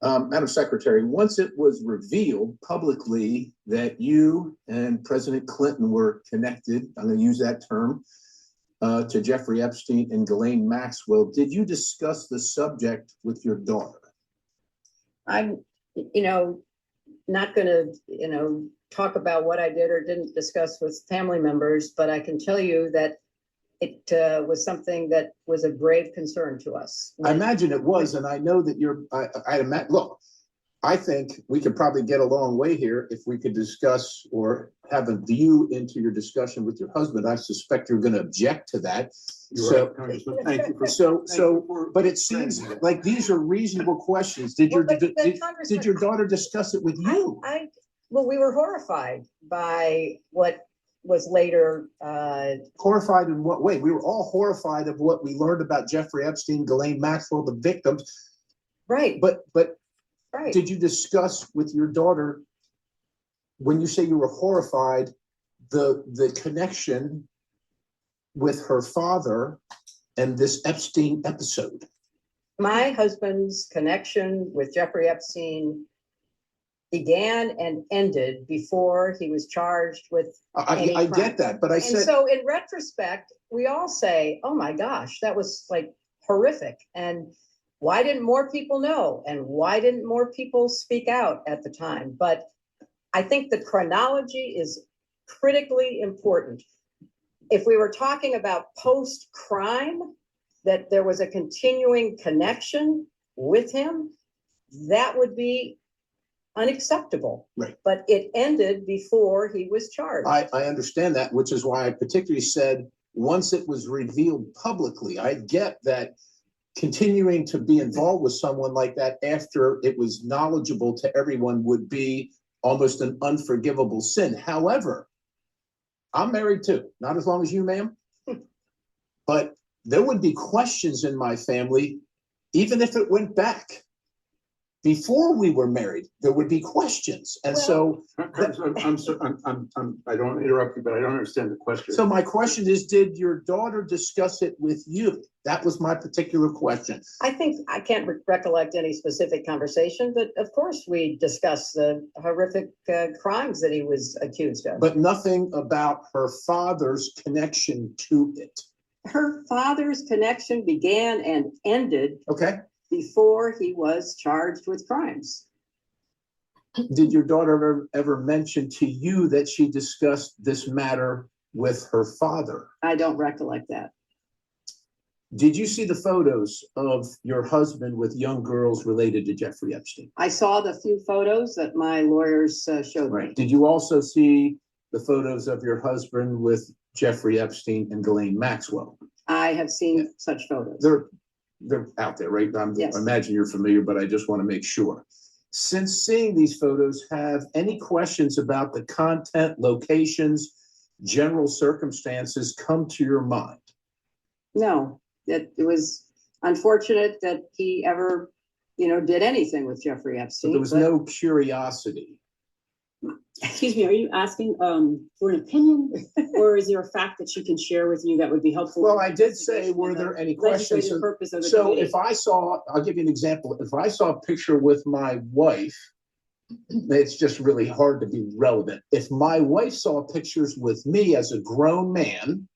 Madam Secretary, once it was revealed publicly that you and President Clinton were connected, I'm going to use that term, to Jeffrey Epstein and Ghislaine Maxwell, did you discuss the subject with your daughter? I'm, not going to, talk about what I did or didn't discuss with family members, but I can tell you that it was something that was of grave concern to us. I imagine it was, and I know that look, I think we could probably get a long way here if we could discuss or have a view into your discussion with your husband. I suspect you're going to object to that. You're right, Congressman. Thank you for. But it seems like these are reasonable questions. Did your daughter discuss it with you? Well, we were horrified by what was later. Horrified in what way? We were all horrified of what we learned about Jeffrey Epstein, Ghislaine Maxwell, the victims. Right. But right. Did you discuss with your daughter, when you say you were horrified, the connection with her father and this Epstein episode? My husband's connection with Jeffrey Epstein began and ended before he was charged with any I crime. get that, but And so in retrospect, we all say, oh my gosh, that was like horrific. And why didn't more people know? And why didn't more people speak out at the time? But I think the chronology is critically important. if we were talking about post-crime, that there was a continuing connection with him, that would be unacceptable. Right. But it ended before he was charged. I understand that, which is why I particularly said, once it was revealed publicly, I get that continuing to be involved with someone like that after it was knowledgeable to everyone would be almost an unforgivable sin. However, I'm married too, not as long as you, ma'am. But there would be questions in my family, even if it went back. Before we were married, there would be questions. And so I don't interrupt you, but I don't understand the question. So my question is, did your daughter discuss it with you? That was my particular question. I think I can't recollect any specific conversation, but of course we discussed the horrific crimes that he was accused of. But nothing about her father's connection to it. Her father's connection began and ended before he was charged with crimes. Did your daughter ever mention to you that she discussed this matter with her father? I don't recollect that. Did you see the photos of your husband with young girls related to Jeffrey Epstein? I saw the few photos that my lawyers showed me. Did you also see the photos of your husband with Jeffrey Epstein and Ghislaine Maxwell? I have seen such photos. They're out there, right? Yes. I imagine you're familiar, but I just want to make sure. Since seeing these photos, have any questions about the content, locations, general circumstances come to your mind? No, that it was unfortunate that he ever, did anything with Jeffrey Epstein. So there was no curiosity. Excuse me, are you asking for an opinion, or is there a fact that she can share with you that would be helpful? Well, I did say, were there any questions? So if I saw, I'll give you an example. If I saw a picture with my wife, it's just really hard to be relevant. If my wife saw pictures with me as a grown man,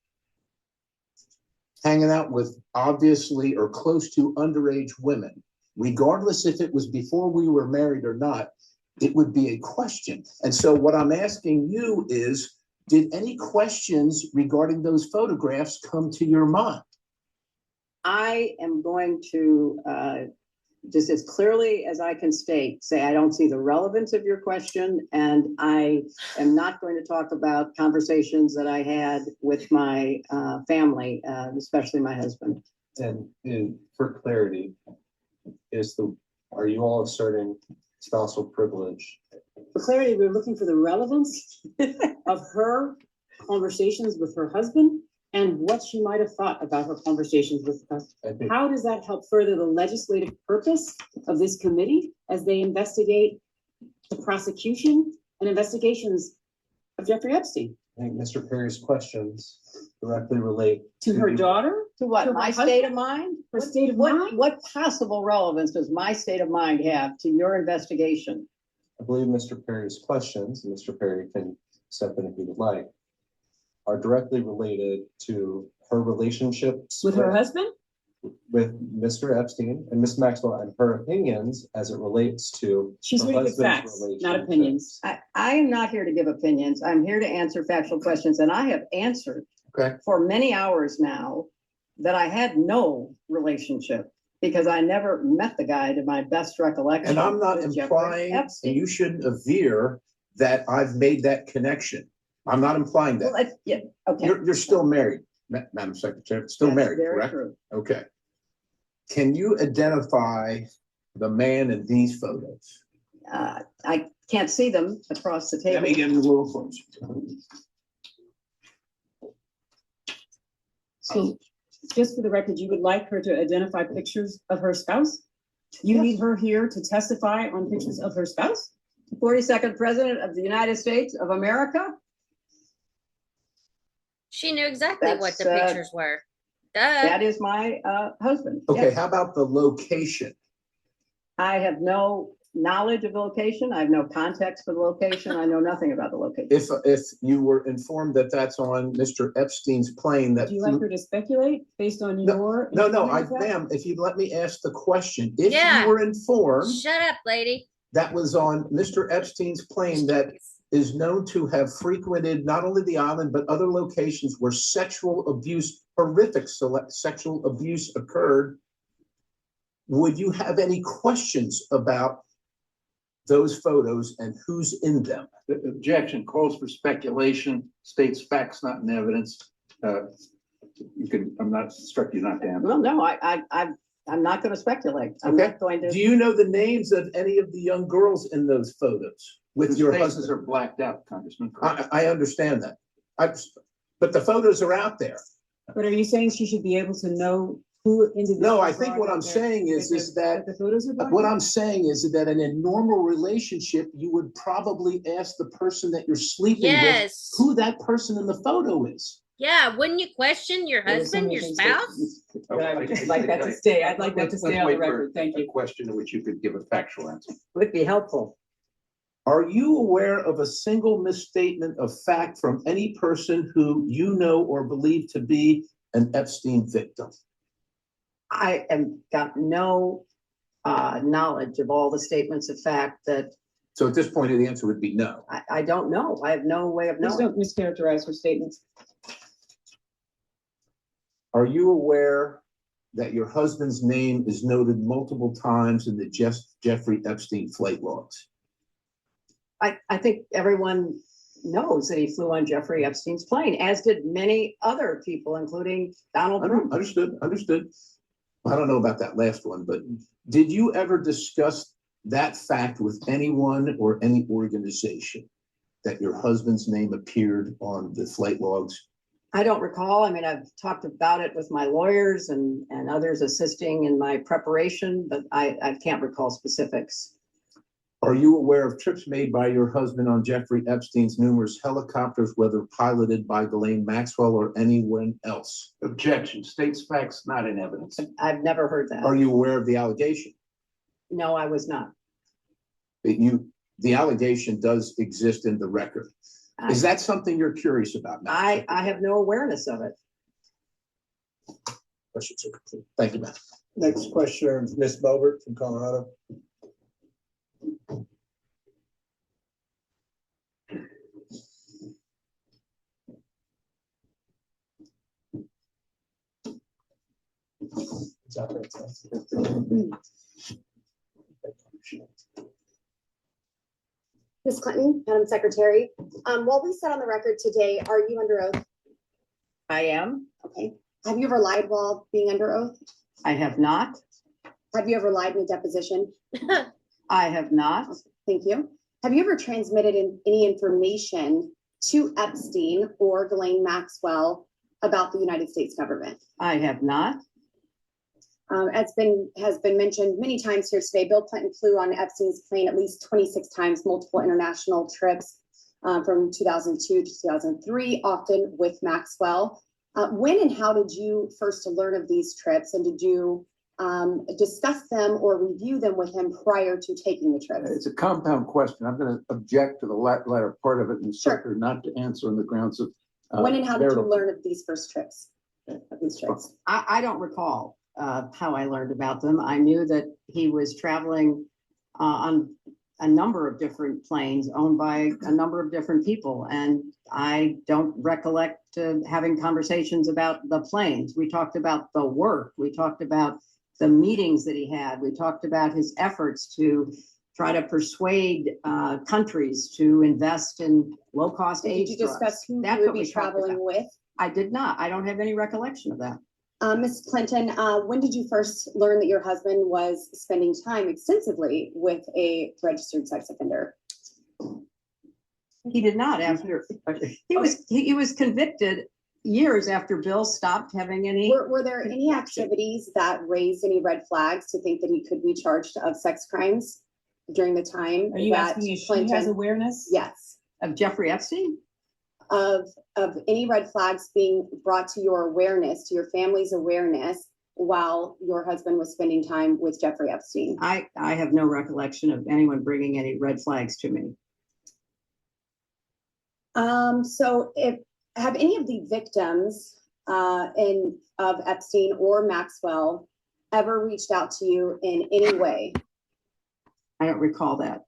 hanging out with obviously or close to underage women, regardless if it was before we were married or not, it would be a question. And so what I'm asking you is, did any questions regarding those photographs come to your mind? I am going to, just as clearly as I can state, say I don't see the relevance of your question, and I am not going to talk about conversations that I had with my family, especially my husband. And for clarity, are you all asserting spousal privilege? For clarity, we're looking for the relevance of her conversations with her husband and what she might have thought about her conversations with her husband. How does that help further the legislative purpose of this committee as they investigate the prosecution and investigations of Jeffrey Epstein? I think Mr. Perry's questions directly relate to her daughter. To what? My state of mind? Her state of mind? What possible relevance does my state of mind have to your investigation? I believe Mr. Perry's questions, and Mr. Perry can step in if he would like, are directly related to her relationships with her husband, with Mr. Epstein and Ms. Maxwell, and her opinions as it relates to. She's her here to give husband's facts, not relationships. opinions. I am not here to give opinions. I'm here to answer factual questions, and I have answered for many hours now that I had no relationship because I never met the guy to my best recollection. And I'm not implying, and you shouldn't veer that I've made that connection. I'm not implying that. Well, yeah, okay. You're still married, Madam Secretary, still That's married, very correct? true. Okay. Can you identify the man in these photos? I can't see them across the table. Let me get a little closer. So just for the record, you would like her to identify pictures of her spouse? You need her here to testify on pictures of her spouse? 42nd President of the United States of America. She knew exactly what the That's, pictures were. Duh. That is my husband. Okay, Yes. how about the location? I have no knowledge of the location. I have no context for the location. I know nothing about the location. If you were informed that that's on Mr. Epstein's plane, that Do you like her to speculate based on your? no, information of that? ma'am, if you'd let me ask the question, if Yeah. you were informed Shut up, lady. that was on Mr. Epstein's plane that is known to have frequented not only the island, but other locations where sexual abuse, horrific sexual abuse occurred. Would you have any questions about those photos and who's in them? The objection calls for speculation, states facts, not in evidence. You can, I'm not instructing you not to answer. Well, no, I'm not going to speculate. I'm Okay. not going to. Do you know the names of any of the young girls in those photos with your faces husband? are blacked out, Congressman. I understand that. But the photos are out there. But are you saying she should be able to know who individuals? No, I think what I'm saying is that the photos are blacked what out? I'm saying is that in a normal relationship, you would probably ask the person that you're sleeping with Yes. who that person in the photo is. Yeah, wouldn't you question your husband, your spouse? I would like that to stay. I'd like that to stay on the record. Thank A you. question to which you could give a factual answer. Would be helpful. Are you aware of a single misstatement of fact from any person who you know or believe to be an Epstein victim? I have got no knowledge of all the statements of fact that So at this point, the answer would be no. I don't know. I have no way of Please knowing. don't mischaracterize her statements. Are you aware that your husband's name is noted multiple times in the Jeffrey Epstein flight logs? I think everyone knows that he flew on Jeffrey Epstein's plane, as did many other people, including Donald Trump. Understood. I don't know about that last one, but did you ever discuss that fact with anyone or any organization that your husband's name appeared on the flight logs? I don't recall. I mean, I've talked about it with my lawyers and others assisting in my preparation, but I can't recall specifics. Are you aware of trips made by your husband on Jeffrey Epstein's numerous helicopters, whether piloted by Ghislaine Maxwell or anyone else? Objection, states facts, not in evidence. I've never heard that. Are you aware of the allegation? No, I was not. The allegation does exist in the record. Is that something you're curious about now? I have no awareness of it. Questions are complete. Thank you, ma'am. Next question, Ms. Melbert from Colorado. Ms. Clinton, Madam Secretary, while we sit on the record today, are you under oath? I am. Okay. Have you ever lied while being under oath? I have not. Have you ever lied in a deposition? I have not. Thank you. Have you ever transmitted any information to Epstein or Ghislaine Maxwell about the United States government? I have not. As has been mentioned many times here today, Bill Clinton flew on Epstein's plane at least 26 times, multiple international trips from 2002 to 2003, often with Maxwell. When and how did you first learn of these trips, and did you discuss them or review them with him prior to taking the trips? It's a compound question. I'm going to object to the latter part of it and instruct her not to answer on the grounds of. When and how did you learn of these first trips? Of these trips? I don't recall how I learned about them. I knew that he was traveling on a number of different planes owned by a number of different people, and I don't recollect having conversations about the planes. We talked about the work. We talked about the meetings that he had. We talked about his efforts to try to persuade countries to invest in low-cost AIDS drugs. Did you discuss who you would be traveling with? I did not. I don't have any recollection of that. Ms. Clinton, when did you first learn that your husband was spending time extensively with a registered sex offender? He did not. After he was convicted years after Bill stopped having any. Were there any activities that raised any red flags to think that he could be charged of sex crimes during the time? Are you asking if she has awareness? Yes. Of Jeffrey Epstein? Of any red flags being brought to your awareness, to your family's awareness, while your husband was spending time with Jeffrey Epstein? I have no recollection of anyone bringing any red flags to me. So have any of the victims of Epstein or Maxwell ever reached out to you in any way? I don't recall that.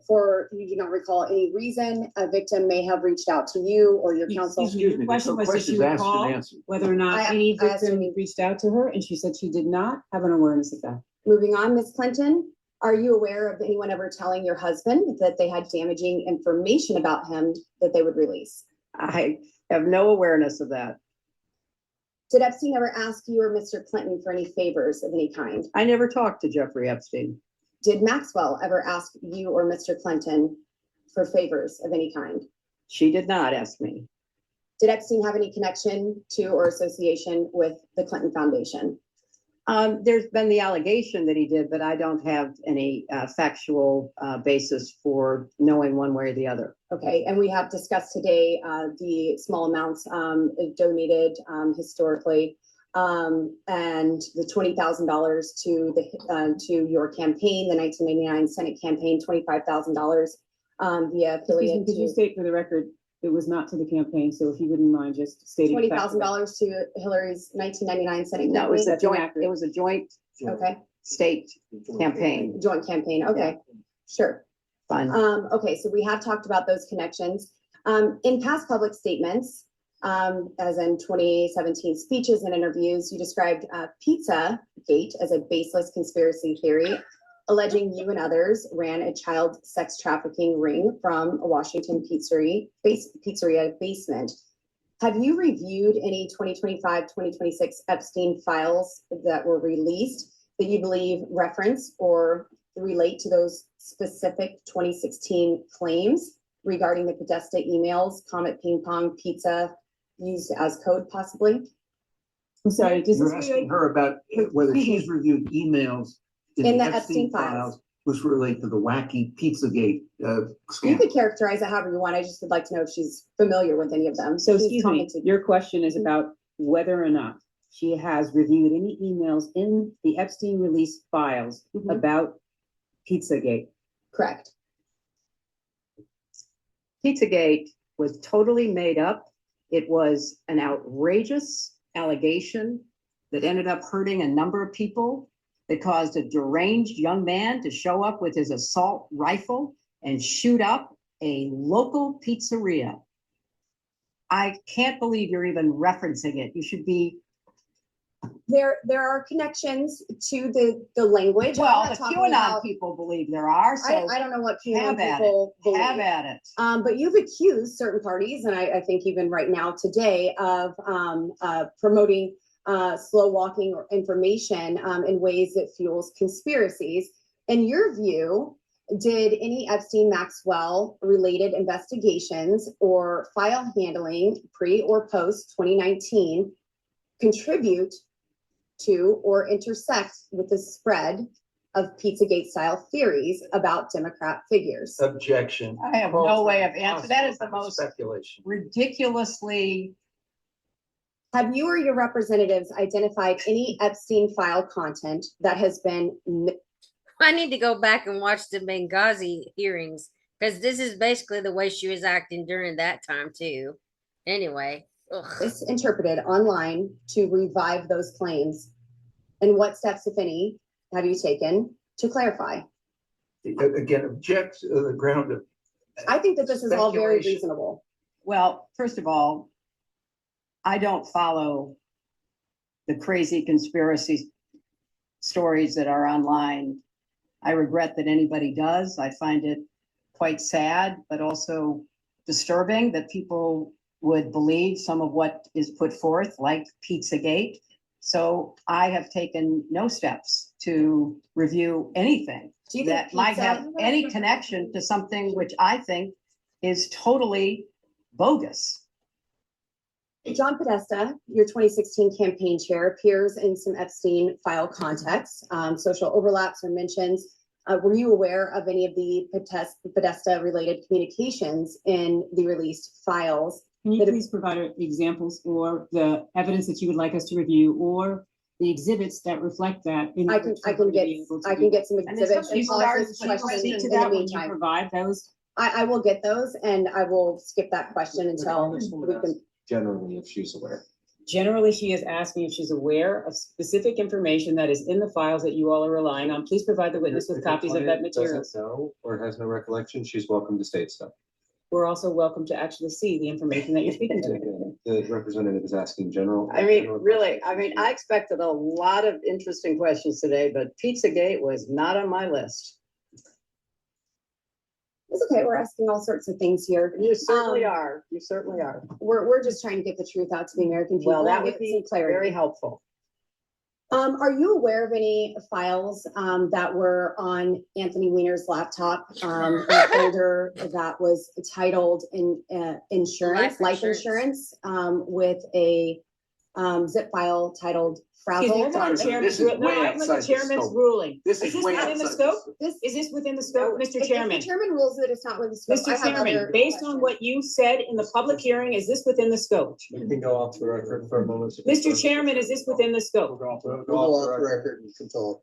for, you do not recall any reason a victim may have reached out to you or your counsel? Excuse me, the question was, did you recall whether or not any I asked victim you- reached out to her? And she said she did not have an awareness of that. Moving on, Ms. Clinton, are you aware of anyone ever telling your husband that they had damaging information about him that they would release? I have no awareness of that. Did Epstein ever ask you or Mr. Clinton for any favors of any kind? I never talked to Jeffrey Epstein. Did Maxwell ever ask you or Mr. Clinton for favors of any kind? She did not ask me. Did Epstein have any connection to or association with the Clinton Foundation? There's been the allegation that he did, but I don't have any factual basis for knowing one way or the other. Okay, and we have discussed today the small amounts donated historically, and the $20,000 to your campaign, the 1989 Senate campaign, $25,000 via affiliate. Could you state for the record, it was not to the campaign, so if you wouldn't mind just stating. $20,000 to Hillary's 1999 Senate campaign? No, it was a That's joint, inaccurate. it was a joint Okay, state campaign. joint campaign, okay, sure. Fine. Okay, so we have talked about those connections. In past public statements, as in 2017 speeches and interviews, you described Pizzagate as a baseless conspiracy theory, alleging you and others ran a child sex trafficking ring from a Washington pizzeria basement. Have you reviewed any 2025, 2026 Epstein files that were released that you believe reference or relate to those specific 2016 claims regarding the Podesta emails, Comet Ping Pong Pizza used as code possibly? I'm sorry, does You're this asking her about whether she's reviewed emails in the Epstein files, which relate to the wacky Pizzagate You scandal. could characterize it however you want. I just would like to know if she's familiar with any of them. So She's excuse me, commented- your question is about whether or not she has reviewed any emails in the Epstein release files Mhm. about Pizzagate. Correct. Pizzagate was totally made up. It was an outrageous allegation that ended up hurting a number of people, that caused a deranged young man to show up with his assault rifle and shoot up a local pizzeria. I can't believe you're even referencing it. You should be. There are connections to the language. I'm Well, not the talking QAnon about- people believe there are, so I don't know what QAnon have at people it. believe. Have at it. But you've accused certain parties, and I think even right now today, of promoting slow walking or information in ways that fuels conspiracies. In your view, did any Epstein Maxwell related investigations or file handling pre or post 2019 contribute to or intersect with the spread of Pizzagate style theories about Democrat figures? Objection. I have no way of answering. That is the most speculation. ridiculously. Have you or your representatives identified any Epstein file content that has been I need to go back and watch the Benghazi hearings because this is basically the way she was acting during that time too. Anyway, misinterpreted online to revive those claims? And what steps, if any, have you taken to clarify? Again, object to the ground of. I think that this is all very Speculation. reasonable. Well, first of all, I don't follow the crazy conspiracy stories that are online. I regret that anybody does. I find it quite sad, but also disturbing that people would believe some of what is put forth, like Pizzagate. So I have taken no steps to review anything Do you think that might have pizza- any connection to something which I think is totally bogus. John Podesta, your 2016 campaign chair, appears in some Epstein file contexts. Social overlaps or mentions. Were you aware of any of the Podesta-related communications in the released files? Can you please provide examples or the evidence that you would like us to review or the exhibits that reflect that? I can get some And if exhibits somebody and starts also with questions To in that, the when you meantime. provide those. I will get those and I will skip that question until we can. Generally, if she's aware. Generally, she is asking if she's aware of specific information that is in the files that you all are relying on. Please provide the witness with If the copies of that client material. doesn't know or has no recollection, she's welcome to state so. We're also welcome to actually see the information that you're speaking And to. again, the representative is asking general. I mean, general really, questions. I expected a lot of interesting questions today, but Pizzagate was not on my list. It's okay, we're asking all sorts of things here. You certainly Um, are. You certainly are. We're just trying to get the truth out to the American people. Well, that and would get be some clarity. very helpful. Are you aware of any files that were on Anthony Weiner's laptop? A folder that was titled insurance, life insurance, with a zip file titled Excuse me, frazzle. hold on, This Chairman's, is no, way I'm outside the the chairman's scope. ruling. This Is is this way within the outside scope? This, Is this within the scope, Mr. if the Chairman? chairman rules that it's not with the scope. Mr. I have Chairman, other based on questions. what you said in the public hearing, is this within the scope? You can go off the record for a moment. to Mr. confirm. Chairman, is this within the scope? We'll go We'll off go the off the record. record and control.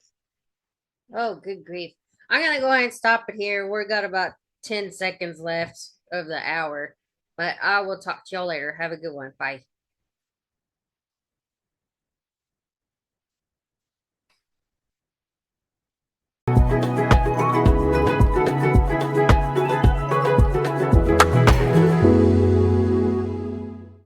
Oh, good grief. I'm gonna go ahead and stop it here. We've got about 10 seconds left of the hour, but I will talk to y'all later. Have a good one. Bye.